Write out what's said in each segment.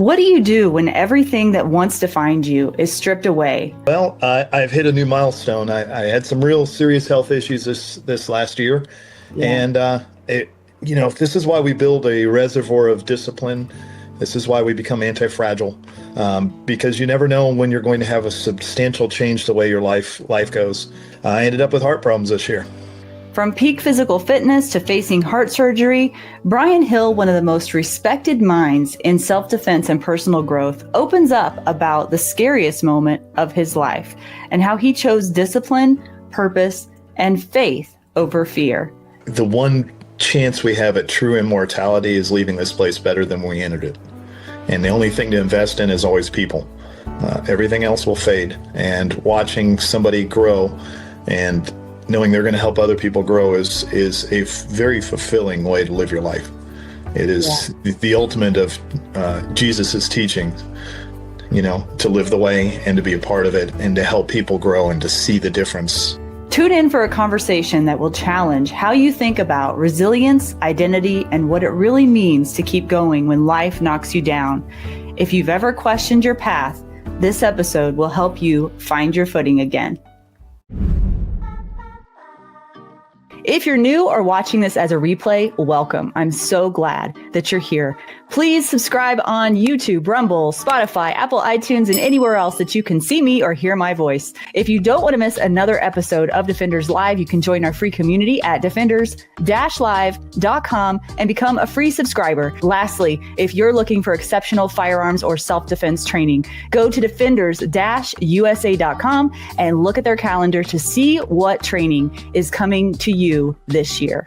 What do you do when everything that once defined you is stripped away? Well, I've hit a new milestone. I had some real serious health issues this last year, and this is why we build a reservoir of discipline. This is why we become anti-fragile, because you never know when you're going to have a substantial change the way your life goes. I ended up with heart problems this year. From peak physical fitness to facing heart surgery, Brian Hill, one of the most respected minds in self-defense and personal growth, opens up about the scariest moment of his life and how he chose discipline, purpose, and faith over fear. The one chance we have at true immortality is leaving this place better than we entered it. And the only thing to invest in is always people. Everything else will fade. And watching somebody grow and knowing they're going to help other people grow is a very fulfilling way to live your life. It is the ultimate of Jesus's teaching, to live the way and to be a part of it and to help people grow and to see the difference. Tune in for a conversation that will challenge how you think about resilience, identity, and what it really means to keep going when life knocks you down. If you've ever questioned your path, this episode will help you find your footing again. If you're new or watching this as a replay, welcome. I'm so glad that you're here. Please subscribe on YouTube, Rumble, Spotify, Apple iTunes, and anywhere else that you can see me or hear my voice. If you don't want to miss another episode of Defenders Live, you can join our free community at defenders-live.com and become a free subscriber. Lastly, if you're looking for exceptional firearms or self-defense training, go to defenders-usa.com and look at their calendar to see what training is coming to you this year.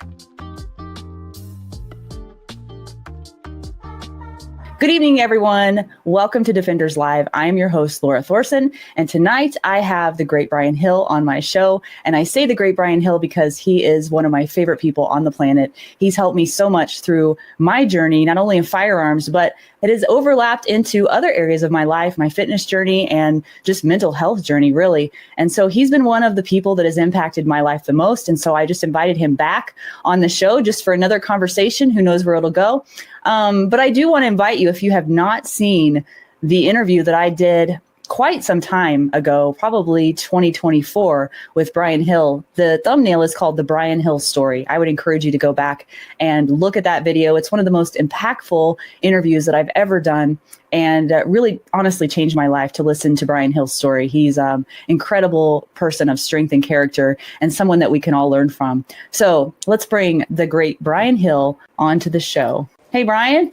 Good evening, everyone. Welcome to Defenders Live. I am your host, Lora Thorson, and tonight I have the great Brian Hill on my show. And I say the great Brian Hill because he is one of my favorite people on the planet. He's helped me so much through my journey, not only in firearms, but it has overlapped into other areas of my life, my fitness journey, and just mental health journey, really. And so he's been one of the people that has impacted my life the most. And so I just invited him back on the show just for another conversation. Who knows where it'll go? But I do want to invite you, if you have not seen the interview that I did quite some time ago, probably 2024, with Brian Hill. The thumbnail is called The Brian Hill Story. I would encourage you to go back and look at that video. It's one of the most impactful interviews that I've ever done, and really honestly changed my life to listen to Brian Hill's story. He's an incredible person of strength and character and someone that we can all learn from. So let's bring the great Brian Hill onto the show. Hey, Brian.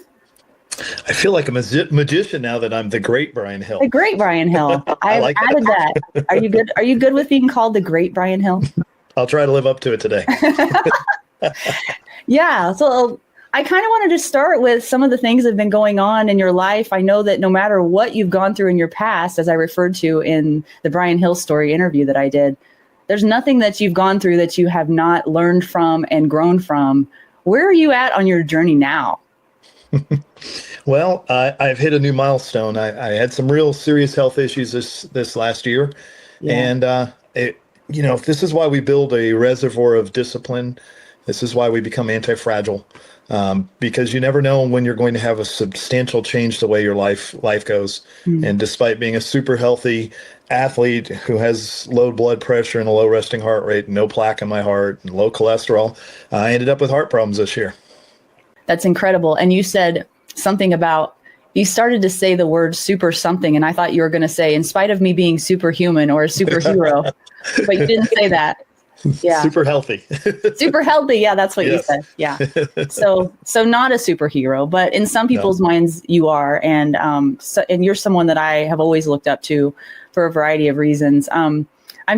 I feel like a magician now that I'm the great Brian Hill. The great Brian Hill. I've like added that. Are you good? Are you good with being called the great Brian Hill? I'll try to live up to it today. Yeah. So I kind of wanted to start with some of the things that have been going on in your life. I know that no matter what you've gone through in your past, as I referred to in the Brian Hill Story interview that I did, there's nothing that you've gone through that you have not learned from and grown from. Where are you at on your journey now? Well, I've hit a new milestone. I had some real serious health issues this last year. And, this is why we build a reservoir of discipline. This is why we become anti-fragile, because you never know when you're going to have a substantial change the way your life goes. Mm-hmm. And despite being a super healthy athlete who has low blood pressure and a low resting heart rate, and no plaque in my heart and low cholesterol, I ended up with heart problems this year. That's incredible. And you said something about, you started to say the word super something, and I thought you were going to say, in spite of me being superhuman or a superhero, but you didn't say that. Yeah. Super healthy. Super healthy. Yeah, that's what you said. Yeah. So not a superhero, but in some people's minds you are. And and you're someone that I have always looked up to for a variety of reasons. I'm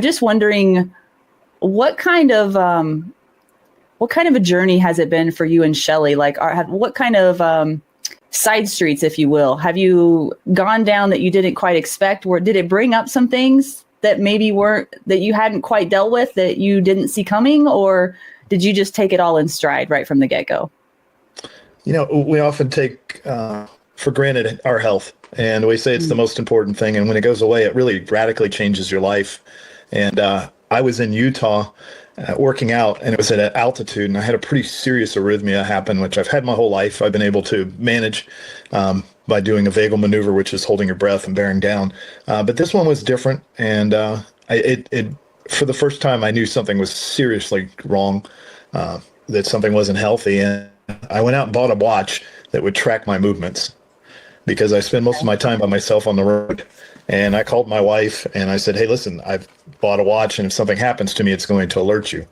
just wondering, what kind of a journey has it been for you and Shelley? Like, what kind of side streets, if you will, have you gone down that you didn't quite expect? Or did it bring up some things that maybe that you hadn't quite dealt with, that you didn't see coming? Or did you just take it all in stride right from the get-go? We often take for granted our health, and we say it's the most important thing. And when it goes away, it really radically changes your life. And I was in Utah working out, and it was at altitude, and I had a pretty serious arrhythmia happen, which I've had my whole life. I've been able to manage by doing a vagal maneuver, which is holding your breath and bearing down. But this one was different, and for the first time, I knew something was seriously wrong, that something wasn't healthy, and I went out and bought a watch that would track my movements because I spend most of my time by myself on the road. And I called my wife and I said, "Hey, listen, I've bought a watch, and if something happens to me, it's going to alert you."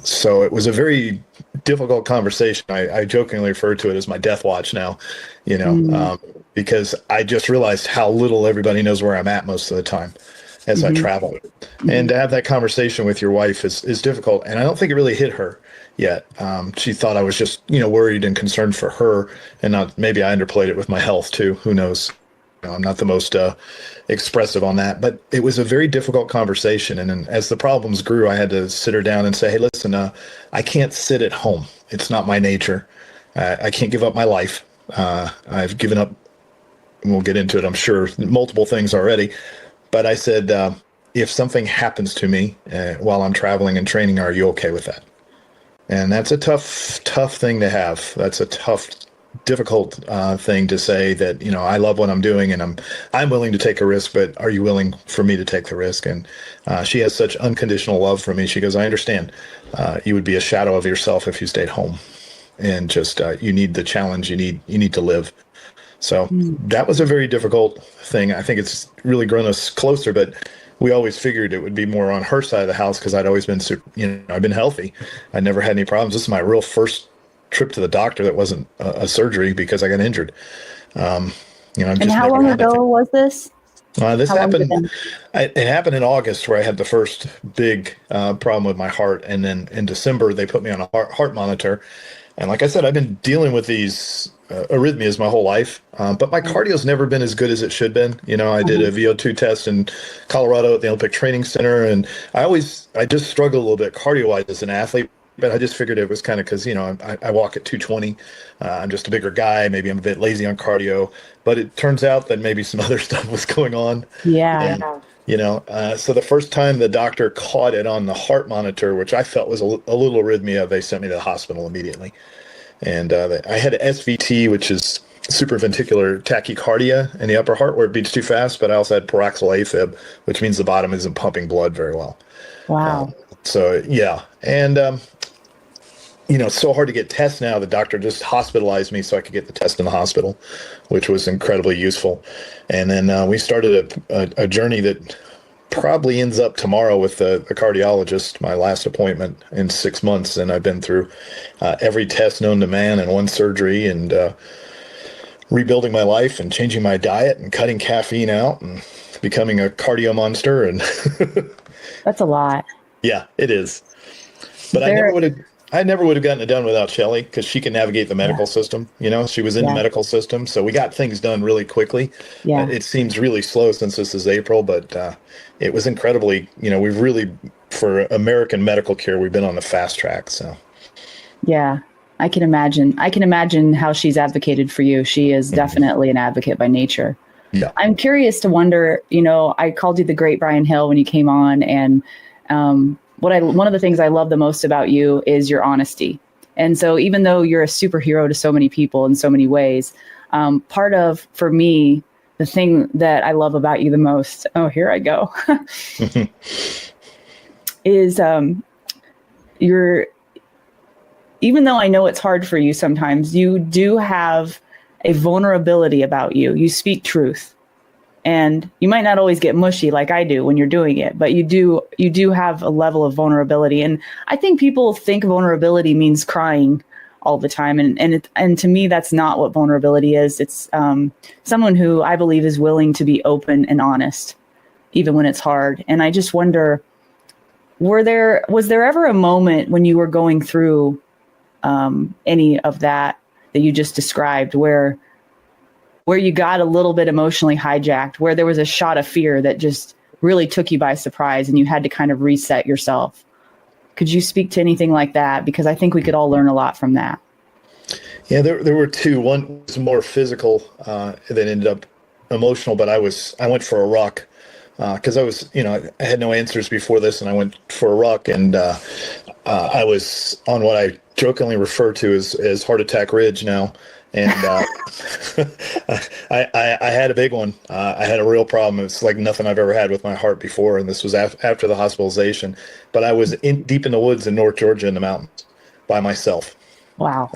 So it was a very difficult conversation. I jokingly refer to it as my death watch now, because I just realized how little everybody knows where I'm at most of the time as I travel. And to have that conversation with your wife is difficult. And I don't think it really hit her yet. She thought I was just, worried and concerned for her, and not, maybe I underplayed it with my health too. Who knows? I'm not the most expressive on that, but it was a very difficult conversation. And then as the problems grew, I had to sit her down and say, "Hey, listen, I can't sit at home. It's not my nature. I can't give up my life. I've given up," and we'll get into it, I'm sure, multiple things already. But I said, if something happens to me while I'm traveling and training, are you okay with that? And that's a tough thing to have. That's a difficult thing to say, that I love what I'm doing and I'm willing to take a risk, but are you willing for me to take the risk? And she has such unconditional love for me. She goes, "I understand. You would be a shadow of yourself if you stayed home, and just you need the challenge. You need to live." So that was a very difficult thing. I think it's really grown us closer, but we always figured it would be more on her side of the house because I'd always been I've been healthy. I never had any problems. This is my real first trip to the doctor that wasn't a surgery because I got injured. And how long ago was this? This happened. It happened in August, where I had the first big problem with my heart, and then in December they put me on a heart monitor. And like I said, I've been dealing with these arrhythmias my whole life, but my cardio's never been as good as it should been. I did a VO2 test in Colorado at the Olympic Training Center, and I just struggle a little bit cardio-wise as an athlete. But I just figured it was kind of because, I walk at 220. I'm just a bigger guy. Maybe I'm a bit lazy on cardio. But it turns out that maybe some other stuff was going on. Yeah. And, so the first time the doctor caught it on the heart monitor, which I felt was a little arrhythmia, they sent me to the hospital immediately. And I had SVT, which is supraventricular tachycardia in the upper heart, where it beats too fast. But I also had paroxysmal AFib, which means the bottom isn't pumping blood very well. Wow. So, yeah. And, it's so hard to get tests now. The doctor just hospitalized me so I could get the test in the hospital, which was incredibly useful. And then we started a journey that probably ends up tomorrow with a cardiologist, my last appointment in 6 months. And I've been through every test known to man and one surgery, and rebuilding my life and changing my diet and cutting caffeine out and becoming a cardio monster. And that's a lot. Yeah, it is. But I never would have gotten it done without Shelly, because she can navigate the medical system. She was in the medical system, so we got things done really quickly. Yeah. It seems really slow since this is April, but it was incredibly, we've really, for American medical care, we've been on the fast track. So, yeah, I can imagine how she's advocated for you. She is definitely an advocate by nature. Yeah. I'm curious to wonder, I called you the Great Brian Hill when you came on, and one of the things I love the most about you is your honesty. And so even though you're a superhero to so many people in so many ways, part of, for me, the thing that I love about you the most, here I go, is even though I know it's hard for you sometimes, you do have a vulnerability about you. You speak truth. And you might not always get mushy like I do when you're doing it, but you do have a level of vulnerability. And I think people think vulnerability means crying all the time. And to me, that's not what vulnerability is. It's someone who I believe is willing to be open and honest, even when it's hard. And I just wonder, was there ever a moment when you were going through any of that you just described, where you got a little bit emotionally hijacked, where there was a shot of fear that just really took you by surprise and you had to kind of reset yourself? Could you speak to anything like that? Because I think we could all learn a lot from that. Yeah, there were two. One was more physical that ended up emotional, but I went for a ruck because I had no answers before this, and I went for a ruck, and I was on what I jokingly refer to as heart attack ridge now. And I had a big one. I had a real problem. It's like nothing I've ever had with my heart before. And this was after the hospitalization. But I was deep in the woods in North Georgia in the mountains by myself. Wow.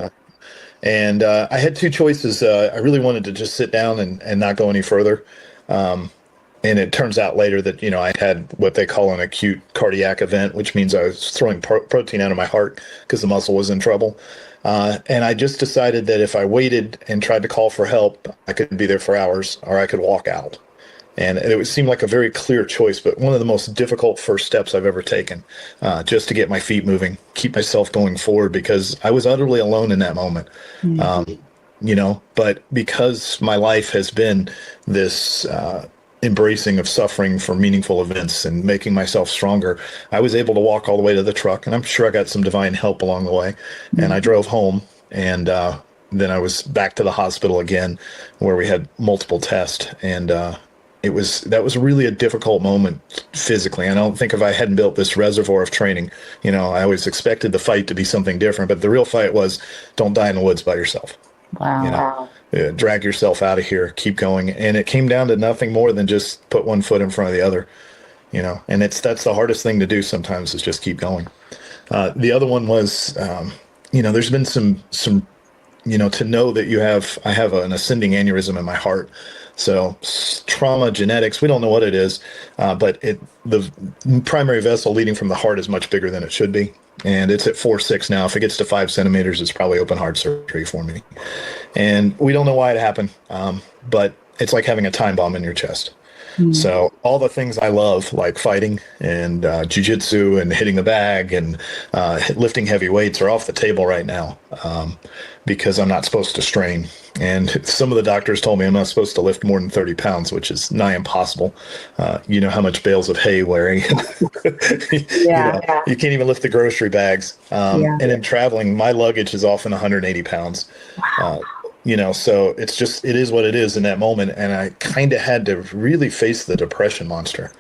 And I had two choices. I really wanted to just sit down and not go any further. And it turns out later that, I had what they call an acute cardiac event, which means I was throwing protein out of my heart because the muscle was in trouble. And I just decided that if I waited and tried to call for help, I could be there for hours or I could walk out. And it would seem like a very clear choice, but one of the most difficult first steps I've ever taken, just to get my feet moving, keep myself going forward, because I was utterly alone in that moment. But because my life has been this embracing of suffering for meaningful events and making myself stronger, I was able to walk all the way to the truck, and I'm sure I got some divine help along the way. And I drove home, and then I was back to the hospital again, where we had multiple tests, and that was really a difficult moment physically. I don't think if I hadn't built this reservoir of training, I always expected the fight to be something different, but the real fight was don't die in the woods by yourself. Wow. Drag yourself out of here, keep going. And it came down to nothing more than just put one foot in front of the other, and that's the hardest thing to do sometimes, is just keep going. The other one was, there's been some, to know that I have an ascending aneurysm in my heart. So trauma, genetics, we don't know what it is, but the primary vessel leading from the heart is much bigger than it should be. And it's at 4.6 now. If it gets to 5 centimeters, it's probably open heart surgery for me. And we don't know why it happened, but it's like having a time bomb in your chest. So all the things I love, like fighting and jiu-jitsu and hitting the bag and lifting heavy weights, are off the table right now because I'm not supposed to strain. And some of the doctors told me I'm not supposed to lift more than 30 pounds, which is nigh impossible. You know how much bales of hay wearing. You can't even lift the grocery bags. And in traveling, my luggage is often 180 pounds. Wow. So it is what it is in that moment. And I kind of had to really face the depression monster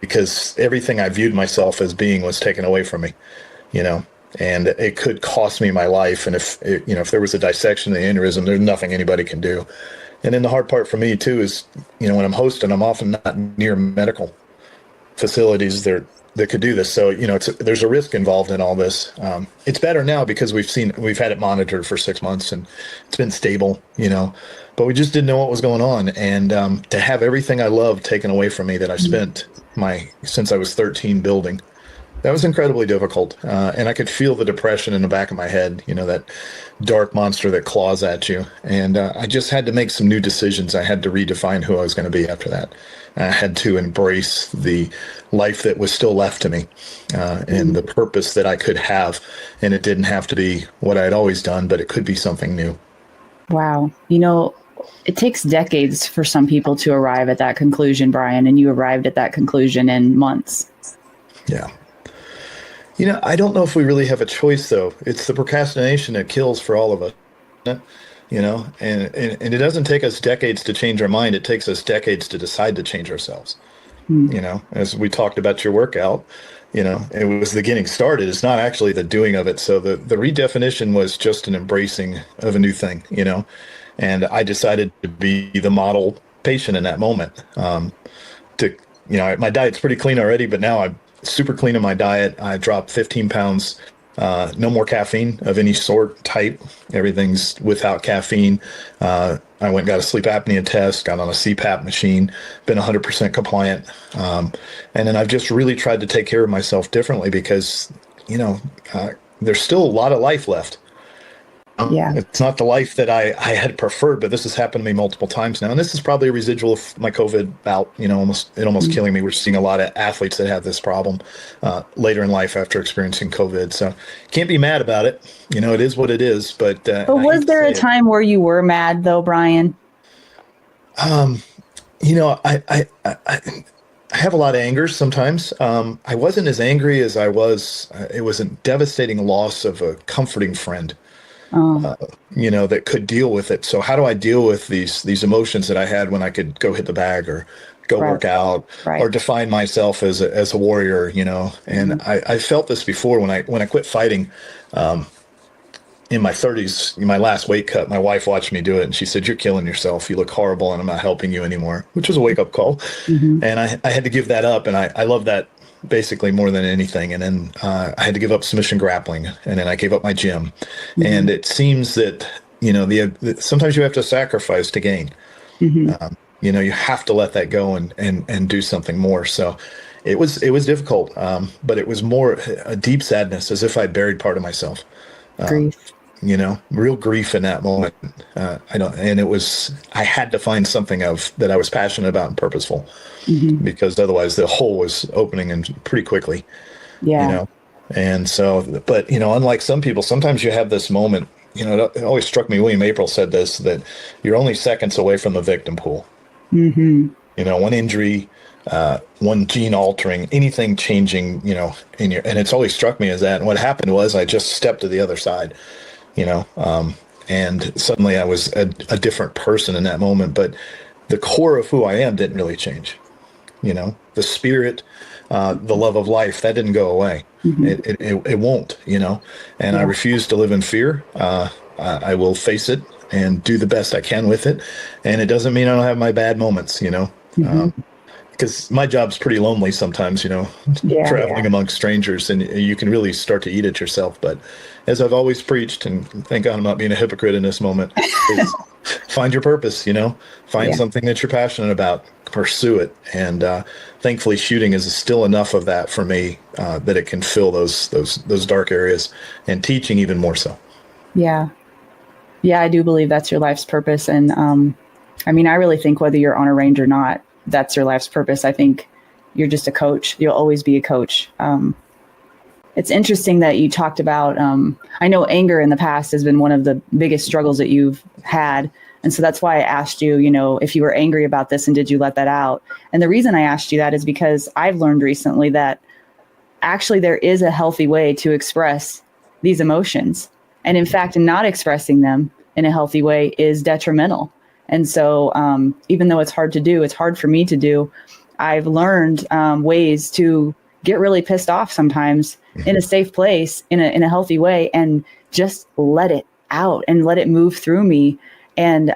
because everything I viewed myself as being was taken away from me, and it could cost me my life. And if there was a dissection of the aneurysm, there's nothing anybody can do. And then the hard part for me too is, when I'm hosting, I'm often not near medical facilities that could do this. So, there's a risk involved in all this. It's better now because we've had it monitored for 6 months and it's been stable, but we just didn't know what was going on. And to have everything I loved taken away from me that I spent since I was 13 building, that was incredibly difficult. And I could feel the depression in the back of my head, that dark monster that claws at you. And I just had to make some new decisions. I had to redefine who I was going to be after that. I had to embrace the life that was still left to me and the purpose that I could have. And it didn't have to be what I had always done, but it could be something new. Wow. It takes decades for some people to arrive at that conclusion, Brian, and you arrived at that conclusion in months. Yeah. I don't know if we really have a choice, though. It's the procrastination that kills for all of us, and it doesn't take us decades to change our mind. It takes us decades to decide to change ourselves. As we talked about your workout, it was the getting started. It's not actually the doing of it. So the redefinition was just an embracing of a new thing, and I decided to be the model patient in that moment. My diet's pretty clean already, but now I'm super clean in my diet. I dropped 15 pounds, no more caffeine of any sort, type. Everything's without caffeine. I went and got a sleep apnea test, got on a CPAP machine, been 100% compliant. And then I've just really tried to take care of myself differently because, there's still a lot of life left. It's not the life that I had preferred, but this has happened to me multiple times now. And this is probably a residual of my COVID bout, almost killing me. We're seeing a lot of athletes that have this problem later in life after experiencing COVID. So can't be mad about it. It is what it is. But was there a time where you were mad though, Brian? I have a lot of anger sometimes. I wasn't as angry as I was. It was a devastating loss of a comforting friend. That could deal with it. So how do I deal with these emotions that I had when I could go hit the bag or go work out or define myself as a warrior, And I felt this before when I quit fighting. in my 30s, in my last weight cut, my wife watched me do it and she said, "You're killing yourself. You look horrible and I'm not helping you anymore," which was a wake up call. Mm-hmm. And I had to give that up. And I love that basically more than anything. And then I had to give up submission grappling, and then I gave up my gym. Mm-hmm. And it seems that, sometimes you have to sacrifice to gain. Mm-hmm. You have to let that go and do something more. So it was difficult, but it was more a deep sadness, as if I buried part of myself. Grief. Real grief in that moment. I had to find something that I was passionate about and purposeful, mm-hmm. because otherwise the hole was opening and pretty quickly. Yeah. And so, but, unlike some people, sometimes you have this moment, it always struck me, William April said this, that you're only seconds away from the victim pool. Mm-hmm. One injury, one gene altering, anything changing, and it's always struck me as that. And what happened was I just stepped to the other side, and suddenly I was a different person in that moment. But the core of who I am didn't really change. The spirit, the love of life, that didn't go away. Mm-hmm. It won't, and I refuse to live in fear. I will face it and do the best I can with it. And it doesn't mean I don't have my bad moments, mm-hmm. Because my job's pretty lonely sometimes, traveling amongst strangers, and you can really start to eat it yourself. But as I've always preached, and thank God I'm not being a hypocrite in this moment, is find your purpose, find something that you're passionate about, pursue it. And thankfully shooting is still enough of that for me, that it can fill those dark areas, and teaching even more so. Yeah. Yeah, I do believe that's your life's purpose. And I really think whether you're on a range or not, that's your life's purpose. I think you're just a coach. You'll always be a coach. It's interesting that you talked about, I know anger in the past has been one of the biggest struggles that you've had. And so that's why I asked you, if you were angry about this and did you let that out? And the reason I asked you that is because I've learned recently that actually there is a healthy way to express these emotions. And in fact, not expressing them in a healthy way is detrimental. And so even though it's hard to do, it's hard for me to do, I've learned ways to get really pissed off sometimes in a safe place, in a healthy way, and just let it out and let it move through me. And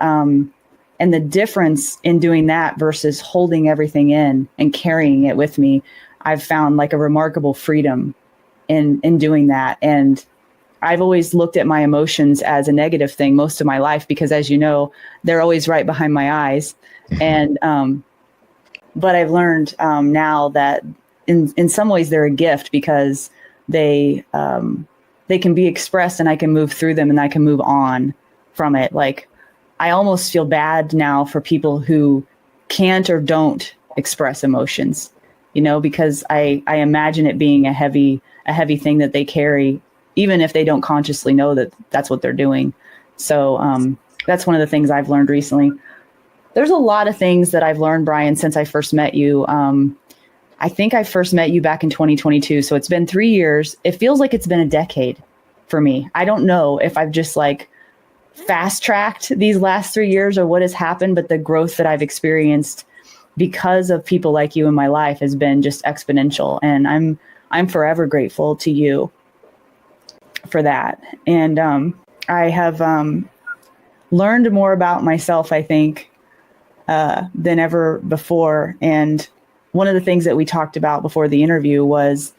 the difference in doing that versus holding everything in and carrying it with me, I've found like a remarkable freedom in doing that. And I've always looked at my emotions as a negative thing most of my life, because as you know, they're always right behind my eyes. And, but I've learned now that in some ways they're a gift, because they can be expressed and I can move through them and I can move on from it. Like I almost feel bad now for people who can't or don't express emotions, because I imagine it being a heavy thing that they carry, even if they don't consciously know that that's what they're doing. So that's one of the things I've learned recently. There's a lot of things that I've learned, Brian, since I first met you. I think I first met you back in 2022. So it's been 3 years. It feels like it's been a decade for me. I don't know if I've just fast tracked these last 3 years or what has happened, but the growth that I've experienced because of people like you in my life has been just exponential. And I'm forever grateful to you for that. And I have learned more about myself, I think, than ever before. And one of the things that we talked about before the interview was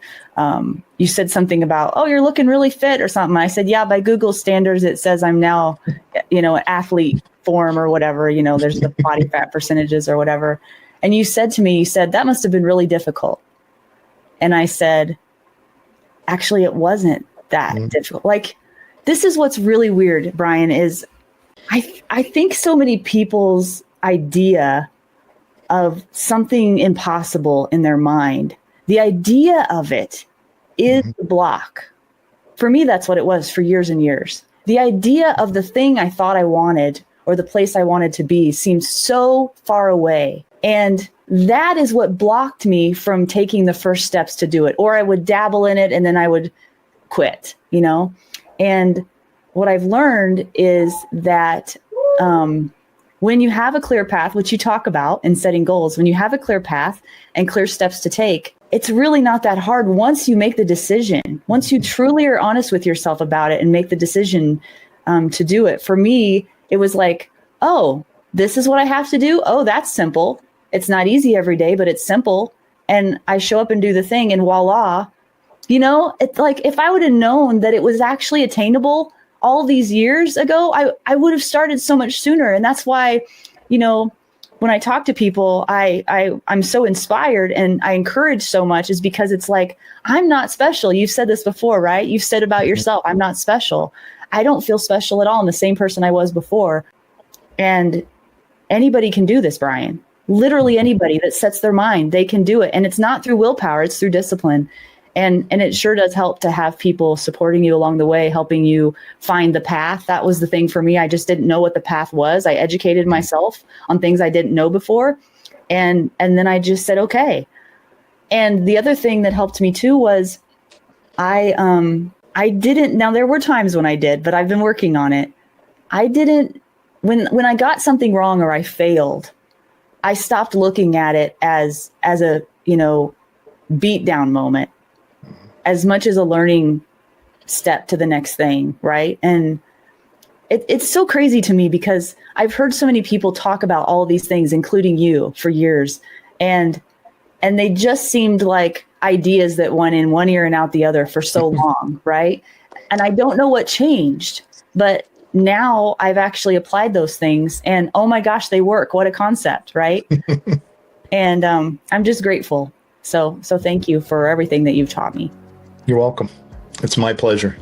you said something about, oh, you're looking really fit or something. I said, yeah, by Google standards, it says I'm now, an athlete form or whatever, there's the body fat percentages or whatever. And you said to me, that must have been really difficult. And I said, actually, it wasn't that difficult. This is what's really weird, Brian, is I think so many people's idea of something impossible in their mind, the idea of it is the block. For me, that's what it was for years and years. The idea of the thing I thought I wanted or the place I wanted to be seemed so far away. And that is what blocked me from taking the first steps to do it. Or I would dabble in it and then I would quit, And what I've learned is that when you have a clear path, which you talk about in setting goals, when you have a clear path and clear steps to take, it's really not that hard once you make the decision, once you truly are honest with yourself about it and make the decision to do it. For me, it was like, oh, this is what I have to do. Oh, that's simple. It's not easy every day, but it's simple. And I show up and do the thing, and voila. It's like, if I would have known that it was actually attainable all these years ago, I would have started so much sooner. And that's why, when I talk to people, I'm so inspired and I encourage so much, is because it's like, I'm not special. You've said this before, right? You've said about yourself, I'm not special. I don't feel special at all. I'm the same person I was before. And anybody can do this, Brian. Literally anybody that sets their mind, they can do it. And it's not through willpower, it's through discipline. And it sure does help to have people supporting you along the way, helping you find the path. That was the thing for me. I just didn't know what the path was. I educated myself on things I didn't know before. And then I just said, okay. And the other thing that helped me too was I didn't, now there were times when I did, but I've been working on it. I didn't, when I got something wrong or I failed, I stopped looking at it as a, beat down moment, as much as a learning step to the next thing, right? And it's so crazy to me because I've heard so many people talk about all these things, including you, for years. And they just seemed like ideas that went in one ear and out the other for so long, right? And I don't know what changed, but now I've actually applied those things and oh my gosh, they work. What a concept, right? And I'm just grateful. So thank you for everything that you've taught me. You're welcome. It's my pleasure.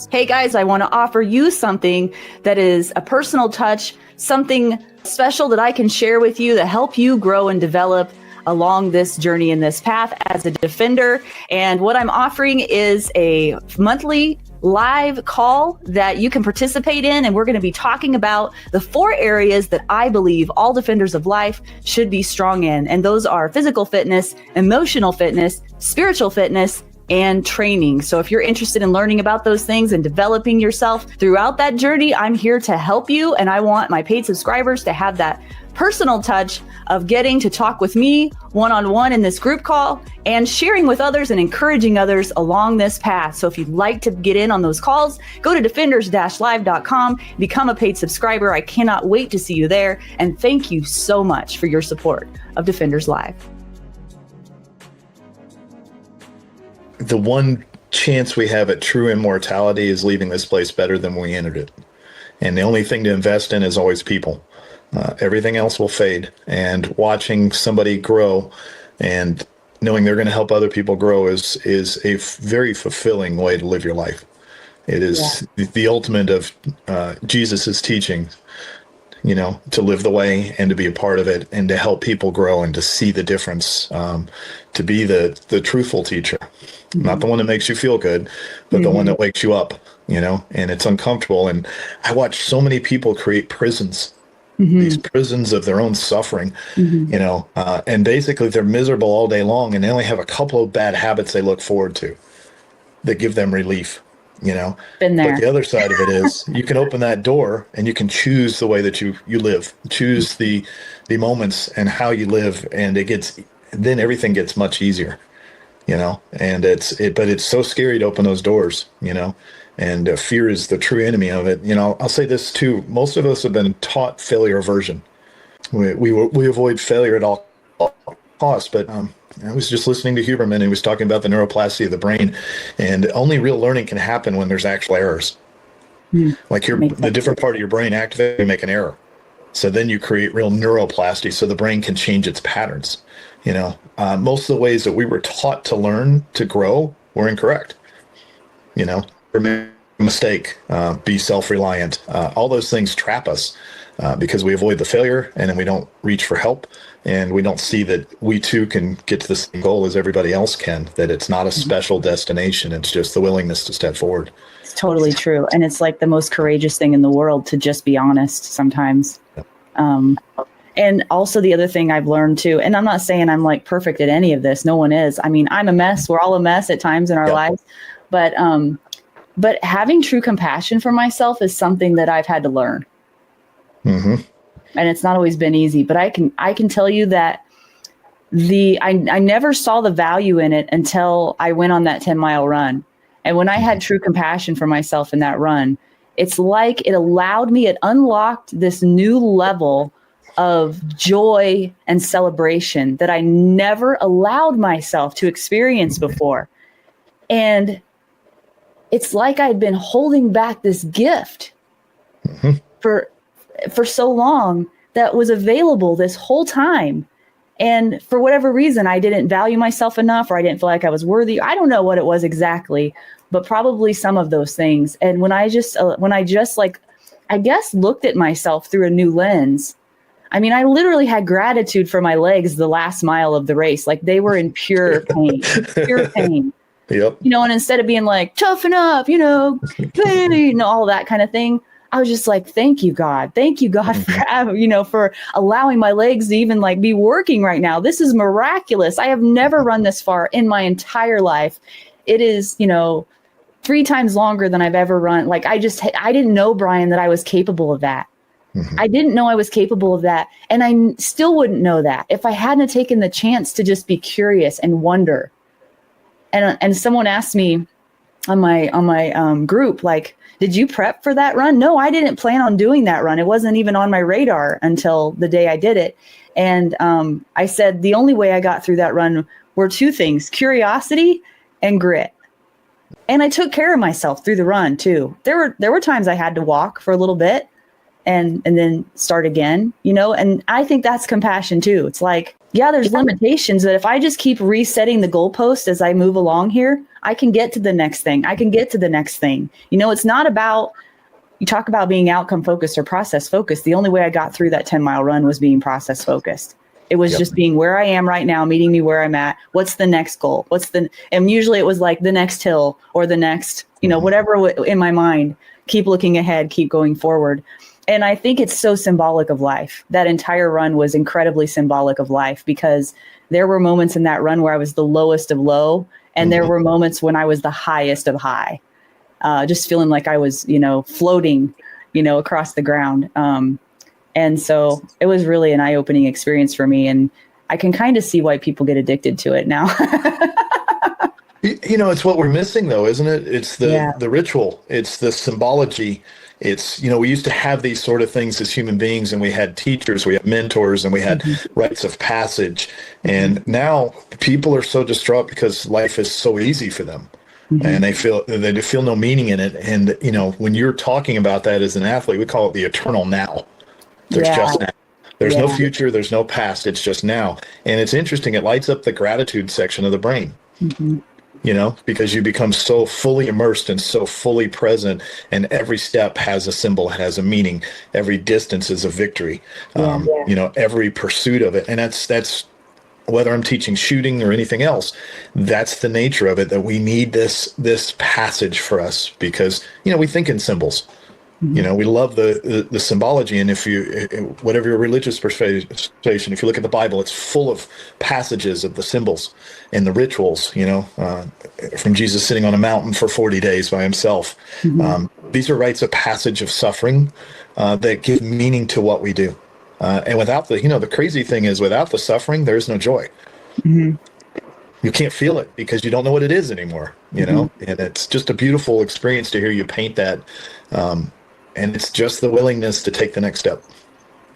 Hey guys, I want to offer you something that is a personal touch, something special that I can share with you to help you grow and develop along this journey in this path as a defender. And what I'm offering is a monthly live call that you can participate in. And we're going to be talking about the 4 areas that I believe all defenders of life should be strong in. And those are physical fitness, emotional fitness, spiritual fitness, and training. So if you're interested in learning about those things and developing yourself throughout that journey, I'm here to help you. And I want my paid subscribers to have that personal touch of getting to talk with me one-on-one in this group call and sharing with others and encouraging others along this path. So if you'd like to get in on those calls, go to defenders-live.com, become a paid subscriber. I cannot wait to see you there. And thank you so much for your support of Defenders Live. The one chance we have at true immortality is leaving this place better than we entered it. And the only thing to invest in is always people. Everything else will fade. And watching somebody grow and knowing they're going to help other people grow is a very fulfilling way to live your life. It is the ultimate of Jesus's teachings, to live the way and to be a part of it and to help people grow and to see the difference, to be the truthful teacher. Not the one that makes you feel good, but the one that wakes you up, and it's uncomfortable. And I watch so many people create prisons, these prisons of their own suffering, and basically they're miserable all day long and they only have a couple of bad habits they look forward to that give them relief, Been there. But the other side of it is you can open that door and you can choose the way that you live, choose the moments and how you live. And then everything gets much easier. And but it's so scary to open those doors, and fear is the true enemy of it. I'll say this too. Most of us have been taught failure aversion. We avoid failure at all costs, but I was just listening to Huberman and he was talking about the neuroplasticity of the brain, and only real learning can happen when there's actual errors. Like the different part of your brain activates, you make an error. So then you create real neuroplasticity so the brain can change its patterns. Most of the ways that we were taught to learn to grow were incorrect. Mistake, be self-reliant. All those things trap us because we avoid the failure and then we don't reach for help and we don't see that we too can get to the same goal as everybody else can, that it's not a special destination. It's just the willingness to step forward. It's totally true. And it's like the most courageous thing in the world to just be honest sometimes. And also the other thing I've learned too, and I'm not saying I'm like perfect at any of this. No one is. I mean, I'm a mess. We're all a mess at times in our lives. But having true compassion for myself is something that I've had to learn. And it's not always been easy. But I can tell you that I never saw the value in it until I went on that 10-mile run. And when I had true compassion for myself in that run, it's like it allowed me, it unlocked this new level of joy and celebration that I never allowed myself to experience before. And it's like I'd been holding back this gift for so long that was available this whole time. And for whatever reason, I didn't value myself enough, or I didn't feel like I was worthy. I don't know what it was exactly, but probably some of those things. And when I just like, I guess, looked at myself through a new lens, I mean, I literally had gratitude for my legs the last mile of the race. Like, they were in pure pain, pure pain. Yep. You know, and instead of being like, toughen up, you know, all that kind of thing, I was just like, thank you, God. Thank you, God, for allowing my legs to even like be working right now. This is miraculous. I have never run this far in my entire life. It is, 3 times longer than I've ever run. Like, I didn't know, Brian, that I was capable of that. I didn't know I was capable of that. And I still wouldn't know that if I hadn't taken the chance to just be curious and wonder. And someone asked me on my group, like, did you prep for that run? No, I didn't plan on doing that run. It wasn't even on my radar until the day I did it. And I said the only way I got through that run were 2 things: curiosity and grit. And I took care of myself through the run too. There were times I had to walk for a little bit and then start again, and I think that's compassion too. It's like, yeah, there's limitations, but if I just keep resetting the goalpost as I move along here, I can get to the next thing. I can get to the next thing. It's not about, you talk about being outcome focused or process focused. The only way I got through that 10-mile run was being process focused. It was just being where I am right now, meeting me where I'm at. What's the next goal? And usually it was like the next hill or the next, whatever in my mind, keep looking ahead, keep going forward. And I think it's so symbolic of life. That entire run was incredibly symbolic of life, because there were moments in that run where I was the lowest of low. And there were moments when I was the highest of high, just feeling like I was, floating, across the ground. And so it was really an eye-opening experience for me. And I can kind of see why people get addicted to it now. It's what we're missing, though, isn't it? It's the ritual. It's the symbology. It's, we used to have these sort of things as human beings, and we had teachers, we had mentors, and we had rites of passage. And now people are so distraught because life is so easy for them. And they feel no meaning in it. And, when you're talking about that as an athlete, we call it the eternal now. There's just now. There's no future. There's no past. It's just now. And it's interesting. It lights up the gratitude section of the brain. Because you become so fully immersed and so fully present, and every step has a symbol, has a meaning. Every distance is a victory. Every pursuit of it. And that's whether I'm teaching shooting or anything else, that's the nature of it, that we need this passage for us, because, we think in symbols. We love the symbology. And if whatever your religious persuasion, if you look at the Bible, it's full of passages of the symbols and the rituals, from Jesus sitting on a mountain for 40 days by himself. These are rites of passage of suffering that give meaning to what we do. And without the crazy thing is, without the suffering, there's no joy. You can't feel it because you don't know what it is anymore, and it's just a beautiful experience to hear you paint that. And it's just the willingness to take the next step.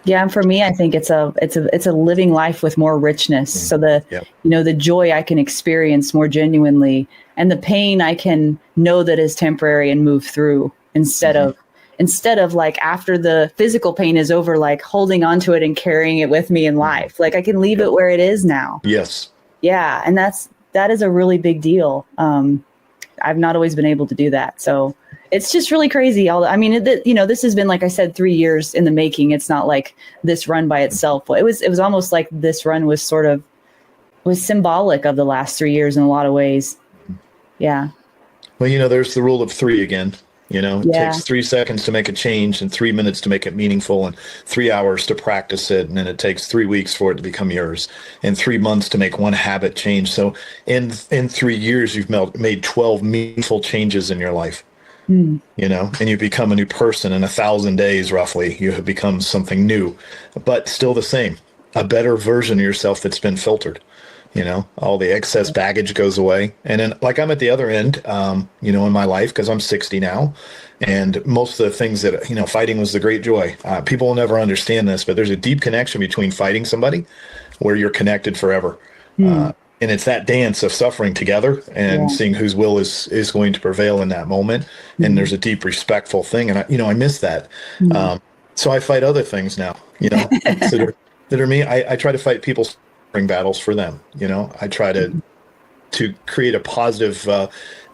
Yeah, and for me, I think it's a living life with more richness. So the joy I can experience more genuinely, and the pain I can know that is temporary and move through, instead of like, after the physical pain is over, like holding on to it and carrying it with me in life. Like, I can leave it where it is now. Yes. Yeah, and that is a really big deal. I've not always been able to do that, so. It's just really crazy. This has been, like I said, 3 years in the making. It's not like this run by itself. It was almost like this run was symbolic of the last 3 years in a lot of ways. Yeah. Well, there's the rule of 3 again. It takes 3 seconds to make a change, and 3 minutes to make it meaningful, and 3 hours to practice it. And then it takes 3 weeks for it to become yours, and 3 months to make one habit change. So in 3 years, you've made 12 meaningful changes in your life. And you become a new person in 1,000 days, roughly. You have become something new, but still the same. a better version of yourself that's been filtered. All the excess baggage goes away. And then, like, I'm at the other end, in my life, because I'm 60 now. And most of the things that, fighting was the great joy. People will never understand this, but there's a deep connection between fighting somebody where you're connected forever. And it's that dance of suffering together and seeing whose will is going to prevail in that moment. And there's a deep, respectful thing. And, I miss that. So I fight other things now, that are me. I try to fight people's battles for them. I try to create a positive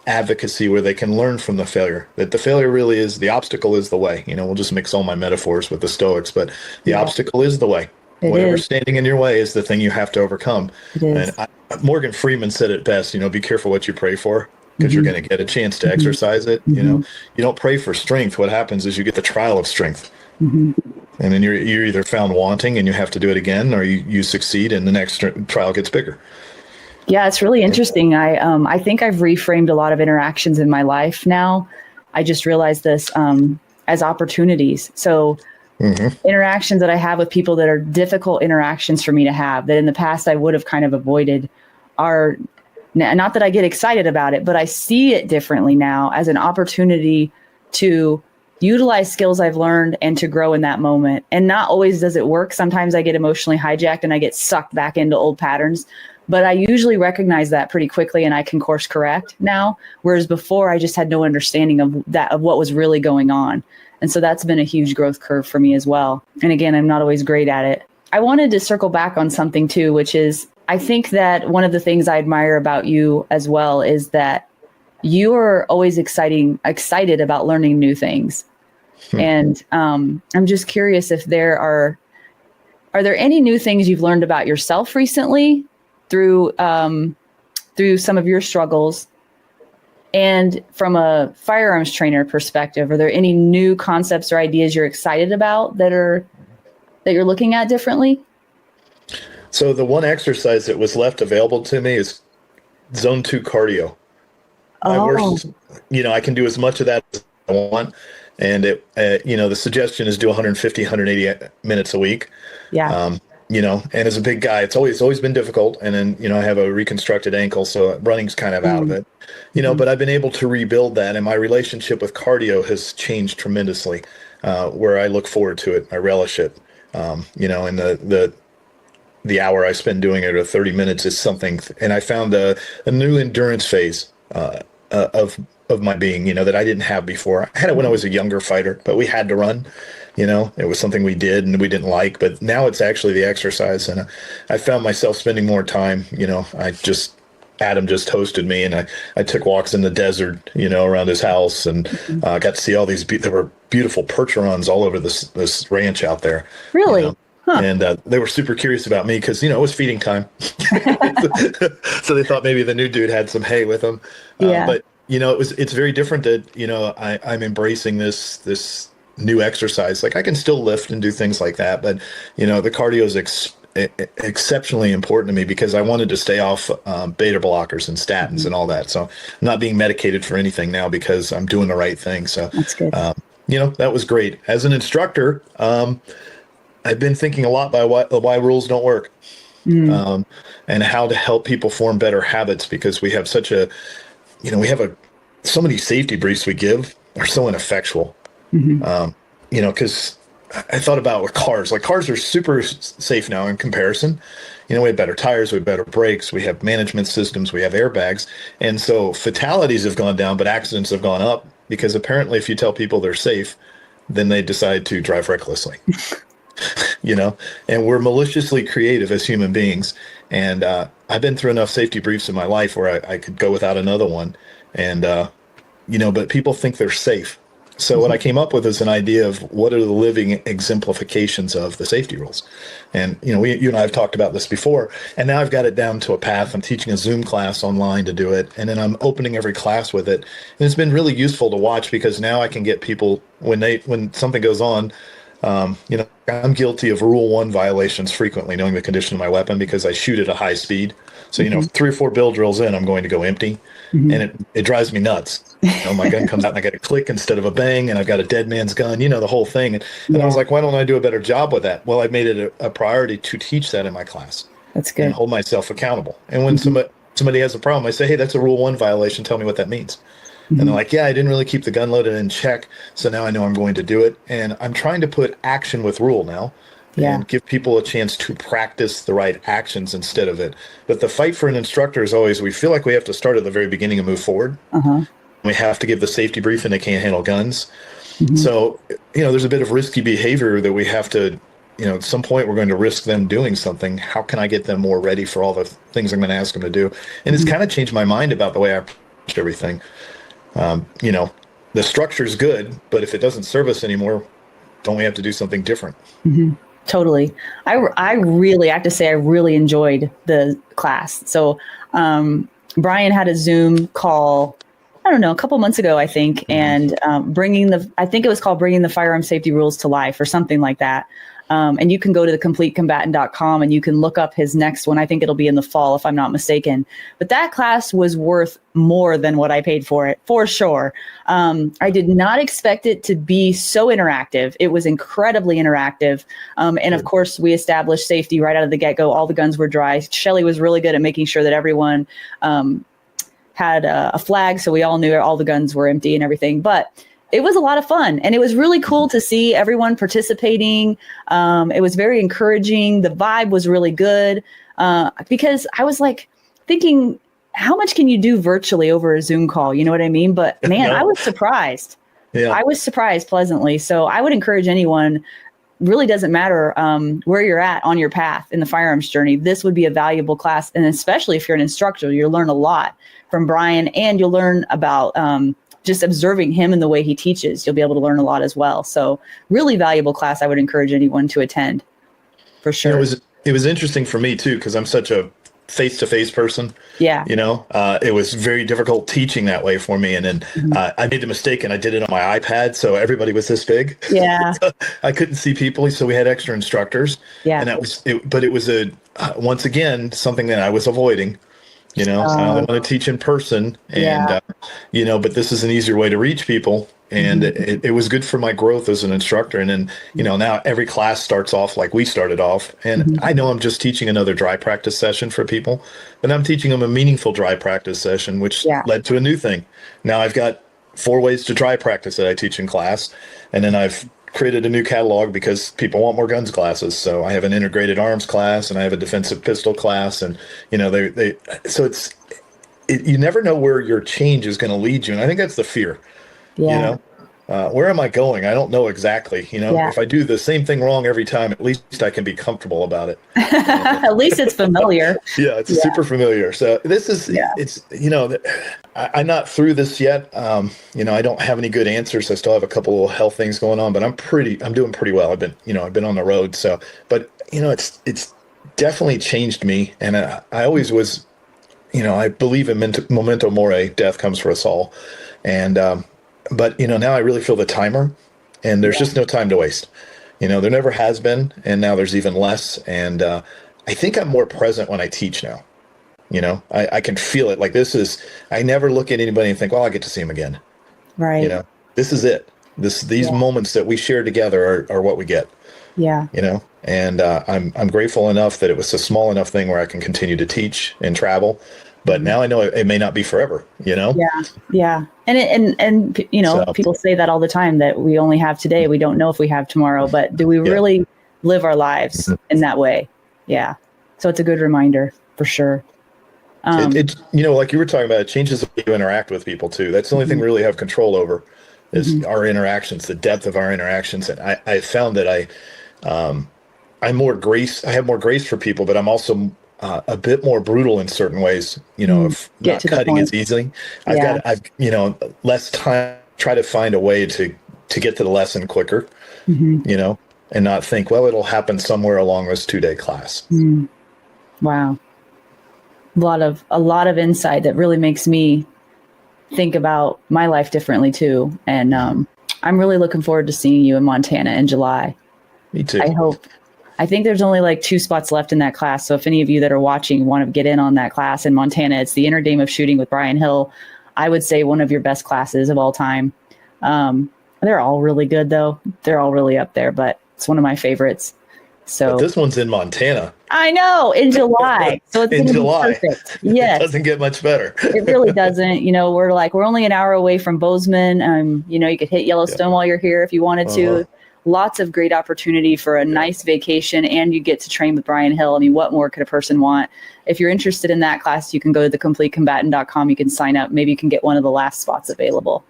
advocacy where they can learn from the failure, that the failure really is, the obstacle is the way. We'll just mix all my metaphors with the Stoics, but the obstacle is the way. Whatever's standing in your way is the thing you have to overcome. And Morgan Freeman said it best, be careful what you pray for, because you're going to get a chance to exercise it. You don't pray for strength. What happens is you get the trial of strength. And then you're either found wanting and you have to do it again, or you succeed and the next trial gets bigger. Yeah, it's really interesting. I think I've reframed a lot of interactions in my life now. I just realized this as opportunities. So interactions that I have with people that are difficult interactions for me to have, that in the past I would have kind of avoided, are not that I get excited about it, but I see it differently now as an opportunity to utilize skills I've learned and to grow in that moment. And not always does it work. Sometimes I get emotionally hijacked and I get sucked back into old patterns, but I usually recognize that pretty quickly and I can course correct now. Whereas before I just had no understanding of what was really going on. And so that's been a huge growth curve for me as well. And again, I'm not always great at it. I wanted to circle back on something too, which is, I think that one of the things I admire about you as well is that you are always excited about learning new things. And I'm just curious if are there any new things you've learned about yourself recently through some of your struggles? And from a firearms trainer perspective, are there any new concepts or ideas you're excited about that you're looking at differently? So the one exercise that was left available to me is zone 2 cardio. I can do as much of that as I want. And the suggestion is do 150, 180 minutes a week. Yeah. And as a big guy, it's always been difficult. And then, I have a reconstructed ankle, so running's kind of out of it, but I've been able to rebuild that. And my relationship with cardio has changed tremendously, where I look forward to it. I relish it. And the hour I spend doing it, or 30 minutes, is something. And I found a new endurance phase of my being, that I didn't have before. I had it when I was a younger fighter, but we had to run. It was something we did and we didn't like, but now it's actually the exercise. And I found myself spending more time, Adam just hosted me, and I took walks in the desert, around his house, and got to see all these, there were beautiful percherons all over this ranch out there. Really? And they were super curious about me because, it was feeding time. So they thought maybe the new dude had some hay with him. But, it's very different that, I'm embracing this new exercise. Like, I can still lift and do things like that, but the cardio is exceptionally important to me because I wanted to stay off beta blockers and statins and all that. So I'm not being medicated for anything now because I'm doing the right thing. So that's good. That was great. As an instructor, I've been thinking a lot about why rules don't work, and how to help people form better habits, because we have so many safety briefs we give are so ineffectual. Because I thought about with cars, like cars are super safe now in comparison. We have better tires, we have better brakes, we have management systems, we have airbags. And so fatalities have gone down, but accidents have gone up because apparently if you tell people they're safe, then they decide to drive recklessly. And we're maliciously creative as human beings. And I've been through enough safety briefs in my life where I could go without another one. And, but people think they're safe. So what I came up with is an idea of what are the living exemplifications of the safety rules. And, you and I have talked about this before, and now I've got it down to a path. I'm teaching a Zoom class online to do it, and then I'm opening every class with it. And it's been really useful to watch because now I can get people, when something goes on, I'm guilty of Rule 1 violations frequently, knowing the condition of my weapon because I shoot at a high speed. So, 3 or 4 bill drills in, I'm going to go empty. And it drives me nuts. My gun comes out and I get a click instead of a bang, and I've got a dead man's gun, the whole thing. And I was like, why don't I do a better job with that? Well, I've made it a priority to teach that in my class. That's good. And hold myself accountable. And when somebody has a problem, I say, hey, that's a Rule 1 violation. Tell me what that means. And they're like, yeah, I didn't really keep the gun loaded in check. So now I know I'm going to do it. And I'm trying to put action with rule now. And give people a chance to practice the right actions instead of it. But the fight for an instructor is always, we feel like we have to start at the very beginning and move forward. We have to give the safety brief and they can't handle guns. So, there's a bit of risky behavior that we have to, at some point we're going to risk them doing something. How can I get them more ready for all the things I'm going to ask them to do? And it's kind of changed my mind about the way I approach everything. The structure's good, but if it doesn't serve us anymore, don't we have to do something different? Totally. I really have to say, I really enjoyed the class. So, Brian had a Zoom call, I don't know, a couple months ago, I think, and I think it was called Bringing the Firearm Safety Rules to Life or something like that. And you can go to thecompletecombatant.com and you can look up his next one. I think it'll be in the fall, if I'm not mistaken. But that class was worth more than what I paid for it, for sure. I did not expect it to be so interactive. It was incredibly interactive. And of course, we established safety right out of the get-go. All the guns were dry. Shelley was really good at making sure that everyone had a flag, so we all knew all the guns were empty and everything. But it was a lot of fun, and it was really cool to see everyone participating. It was very encouraging. The vibe was really good because I was like thinking, how much can you do virtually over a Zoom call? You know what I mean? But man, I was surprised. I was surprised pleasantly. So I would encourage anyone, really doesn't matter where you're at on your path in the firearms journey. This would be a valuable class. And especially if you're an instructor, you'll learn a lot from Brian, and you'll learn about just observing him and the way he teaches. You'll be able to learn a lot as well. So really valuable class. I would encourage anyone to attend for sure. It was interesting for me too, because I'm such a face-to-face person. It was very difficult teaching that way for me. And then I made the mistake and I did it on my iPad. So everybody was this big. I couldn't see people. So we had extra instructors. And that was it. But it was once again, something that I was avoiding. I want to teach in person, and but this is an easier way to reach people, and it was good for my growth as an instructor. And then now every class starts off like we started off, and I know I'm just teaching another dry practice session for people, but I'm teaching them a meaningful dry practice session, which led to a new thing. Now I've got 4 ways to dry practice that I teach in class, and then I've created a new catalog because people want more guns classes. So I have an integrated arms class and I have a defensive pistol class, and so you never know where your change is going to lead you. And I think that's the fear, where am I going? I don't know exactly, if I do the same thing wrong every time, at least I can be comfortable about it. At least it's familiar. It's super familiar. So this is, I'm not through this yet. I don't have any good answers. I still have a couple of health things going on, but I'm doing pretty well. I've been on the road. So, but it's definitely changed me. And I always was, I believe in memento mori, death comes for us all. And, but now I really feel the timer, and there's just no time to waste. There never has been, and now there's even less. And I think I'm more present when I teach now. I can feel it. Like I never look at anybody and think, well, I get to see him again. Right. This is it. These moments that we share together are what we get. And I'm grateful enough that it was a small enough thing where I can continue to teach and travel. But now I know it may not be forever, Yeah. And people say that all the time, that we only have today. We don't know if we have tomorrow, but do we really live our lives in that way? Yeah. So it's a good reminder for sure. Like you were talking about, it changes the way you interact with people too. That's the only thing we really have control over is our interactions, the depth of our interactions. And I found that I have more grace for people, but I'm also a bit more brutal in certain ways, of not cutting as easily. I've less time, try to find a way to get to the lesson quicker, and not think, well, it'll happen somewhere along this 2-day class. Wow. A lot of insight that really makes me think about my life differently too. And I'm really looking forward to seeing you in Montana in July. Me too. I hope. I think there's only like 2 spots left in that class. So if any of you that are watching want to get in on that class in Montana, it's the Inner Game of Shooting with Brian Hill. I would say one of your best classes of all time. They're all really good, though. They're all really up there, but it's one of my favorites. So but this one's in Montana. I know, in July. So it's in July. Perfect. Yes. It doesn't get much better. It really doesn't. We're only an hour away from Bozeman. You could hit Yellowstone while you're here if you wanted to. Lots of great opportunity for a nice vacation, and you get to train with Brian Hill. I mean, what more could a person want? If you're interested in that class, you can go to thecompletecombatant.com. You can sign up. Maybe you can get one of the last spots available.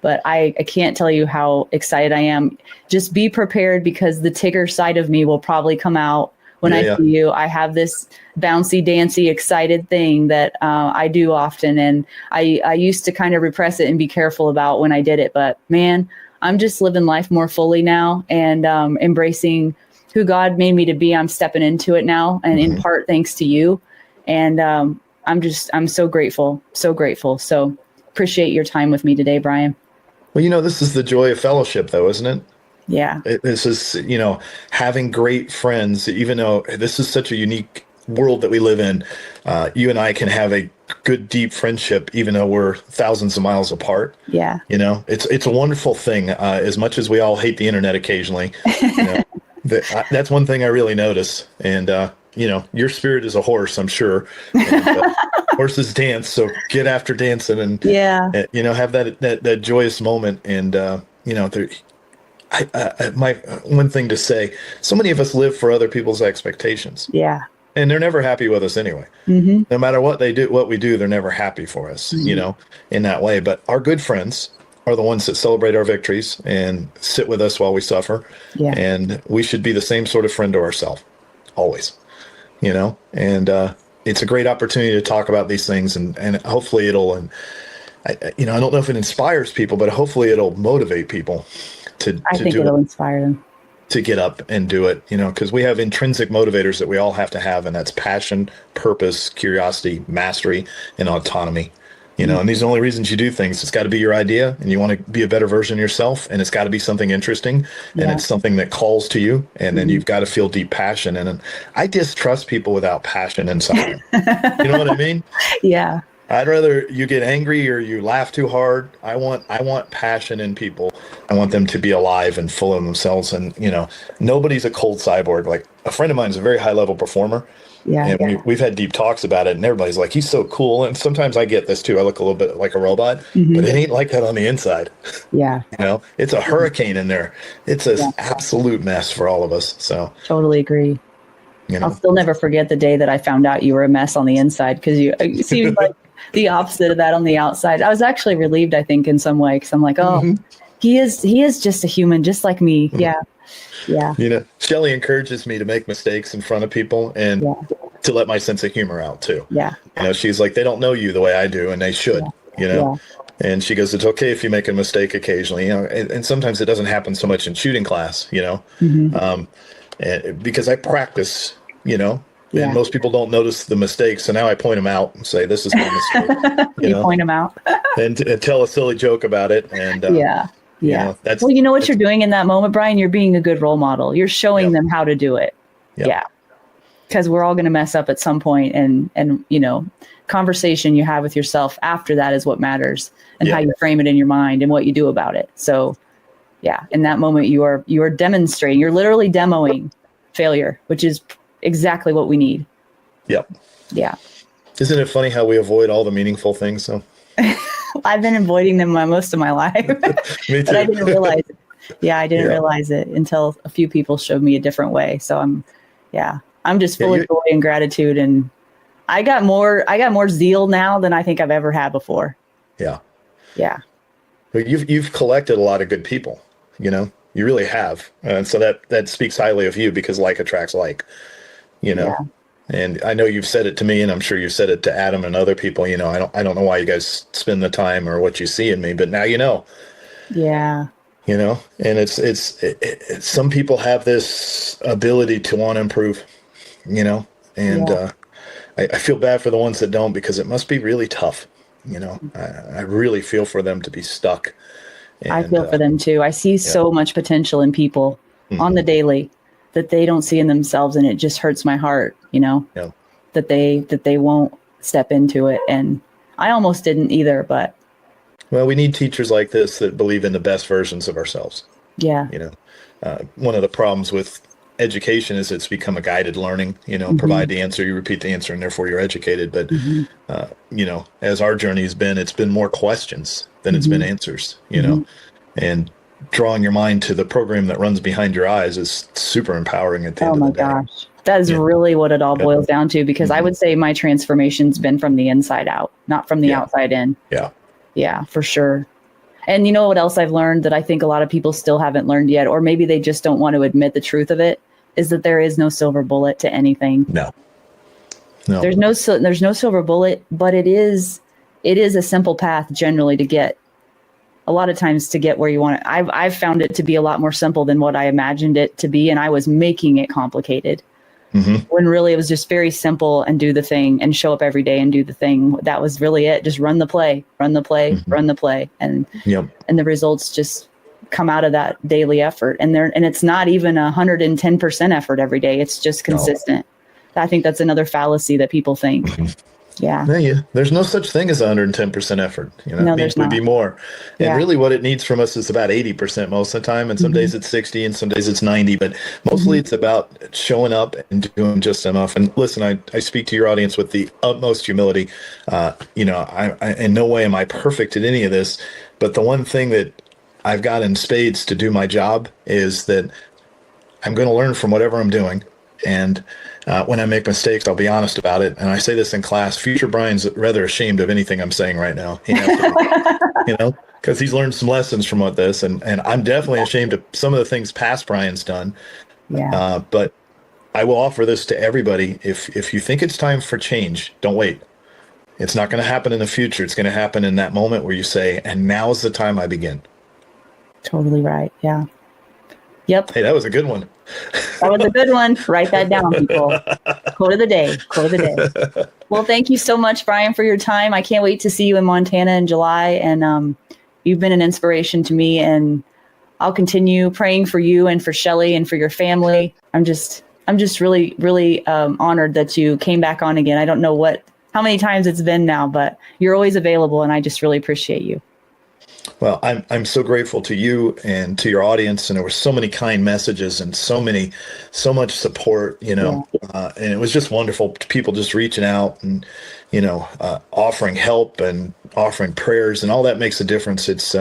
But I can't tell you how excited I am. Just be prepared, because the Tigger side of me will probably come out when I see you. I have this bouncy, dancy, excited thing that I do often. And I used to kind of repress it and be careful about when I did it. But man, I'm just living life more fully now and embracing who God made me to be. I'm stepping into it now, and in part thanks to you. And I'm so grateful, so grateful. So appreciate your time with me today, Brian. Well, this is the joy of fellowship, though, isn't it? Yeah. This is, having great friends, even though this is such a unique world that we live in. You and I can have a good, deep friendship, even though we're thousands of miles apart. Yeah. It's a wonderful thing. As much as we all hate the internet occasionally, that's one thing I really notice. And, your spirit is a horse, I'm sure. And, horses dance, so get after dancing and have that joyous moment. And my one thing to say, so many of us live for other people's expectations. Yeah. And they're never happy with us anyway. Mm-hmm. No matter what we do, they're never happy for us, in that way. But our good friends are the ones that celebrate our victories and sit with us while we suffer. Yeah. And we should be the same sort of friend to ourselves, always, and it's a great opportunity to talk about these things, and hopefully I don't know if it inspires people, but hopefully it'll motivate people I think it'll inspire them to get up and do it, because we have intrinsic motivators that we all have to have, and that's passion, purpose, curiosity, mastery, and autonomy. And these are the only reasons you do things. It's got to be your idea, and you want to be a better version of yourself, and it's got to be something interesting, and it's something that calls to you, and then you've got to feel deep passion. And I distrust people without passion inside them. You know what I mean? Yeah. I'd rather you get angry or you laugh too hard. I want passion in people. I want them to be alive and full of themselves. And, nobody's a cold cyborg. Like, a friend of mine is a very high level performer. Yeah, and we've had deep talks about it, and everybody's like, he's so cool. And sometimes I get this too. I look a little bit like a robot, but it ain't like that on the inside. Yeah. It's a hurricane in there. It's an absolute mess for all of us. So totally agree. I'll still never forget the day that I found out you were a mess on the inside, because you seemed like the opposite of that on the outside. I was actually relieved, I think, in some way, because I'm like, he is just a human, just like me. Mm-hmm. Yeah. Yeah. Shelley encourages me to make mistakes in front of people and to let my sense of humor out too. Yeah. She's like, they don't know you the way I do, and they should, and she goes, it's okay if you make a mistake occasionally, and sometimes it doesn't happen so much in shooting class, because I practice, and most people don't notice the mistakes. So now I point them out and say, this is my mistake. You point them out and tell a silly joke about it. And that's what you're doing in that moment, Brian. You're being a good role model. You're showing them how to do it. Yeah. Because we're all going to mess up at some point, and conversation you have with yourself after that is what matters, and how you frame it in your mind and what you do about it. So in that moment you are demonstrating, you're literally demoing failure, which is exactly what we need. Yep. Yeah. Isn't it funny how we avoid all the meaningful things? So I've been avoiding them most of my life. Me too. But I didn't realize it. Yeah, I didn't realize it until a few people showed me a different way. So I'm just full of joy and gratitude, and I got more zeal now than I think I've ever had before. Yeah. Yeah. But you've collected a lot of good people, you really have. And so that speaks highly of you, because like attracts like, And I know you've said it to me, and I'm sure you've said it to Adam and other people. I don't know why you guys spend the time or what you see in me, but now you know. Yeah. And it's some people have this ability to want to improve, and I feel bad for the ones that don't, because it must be really tough. I really feel for them to be stuck. And, I feel for them too. I see so much potential in people on the daily. that they don't see in themselves, and it just hurts my heart, Yeah. that they won't step into it. And I almost didn't either, but Well, we need teachers like this that believe in the best versions of ourselves. yeah. One of the problems with education is it's become a guided learning, provide the answer, you repeat the answer, and therefore you're educated. But, as our journey has been, it's been more questions than it's been answers, and drawing your mind to the program that runs behind your eyes is super empowering at the end of the day. Oh my gosh. That is really what it all boils down to, because I would say my transformation's been from the inside out, not from the outside in. Yeah. Yeah, for sure. And you know what else I've learned that I think a lot of people still haven't learned yet, or maybe they just don't want to admit the truth of it, is that there is no silver bullet to anything. No. There's no silver bullet, but it is a simple path generally to get, a lot of times, to get where you want it. I've found it to be a lot more simple than what I imagined it to be, and I was making it complicated. When really it was just very simple, and do the thing and show up every day and do the thing. That was really it. Just run the play, run the play. And the results just come out of that daily effort. And it's not even 110% effort every day. It's just consistent. No. I think that's another fallacy that people think. Yeah. There's no such thing as 110% effort. No, it needs to be more. And really what it needs from us is about 80% most of the time. And some days it's 60 and some days it's 90. But mostly it's about showing up and doing just enough. And listen, I speak to your audience with the utmost humility. I in no way am I perfect at any of this. But the one thing that I've got in spades to do my job is that I'm going to learn from whatever I'm doing. And when I make mistakes, I'll be honest about it. And I say this in class. Future Brian's rather ashamed of anything I'm saying right now. He has to be, because he's learned some lessons from what this. And I'm definitely ashamed of some of the things past Brian's done. Yeah. But I will offer this to everybody. If you think it's time for change, don't wait. It's not going to happen in the future. It's going to happen in that moment where you say, and now is the time I begin. Totally right. Yeah. Yep. Hey, that was a good one. That was a good one. Write that down, people. Quote of the day. Well, thank you so much, Brian, for your time. I can't wait to see you in Montana in July. And you've been an inspiration to me. And I'll continue praying for you and for Shelly and for your family. I'm just really, really honored that you came back on again. I don't know how many times it's been now, but you're always available. And I just really appreciate you. Well, I'm so grateful to you and to your audience, and there were so many kind messages and so much support, and it was just wonderful. People just reaching out and, offering help and offering prayers, and all that makes a difference. It's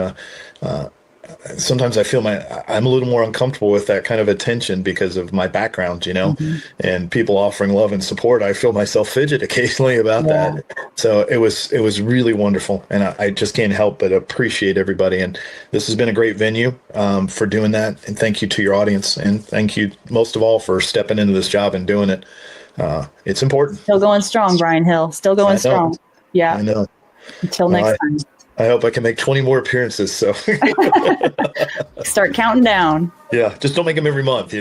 sometimes I feel I'm a little more uncomfortable with that kind of attention because of my background, and people offering love and support. I feel myself fidget occasionally about that. So it was really wonderful. And I just can't help but appreciate everybody. And this has been a great venue for doing that. And thank you to your audience. And thank you most of all for stepping into this job and doing it. It's important. Still going strong, Brian Hill. Still going strong. Yeah. I know. Until next time. I hope I can make 20 more appearances. So start counting down. Yeah, just don't make them every month,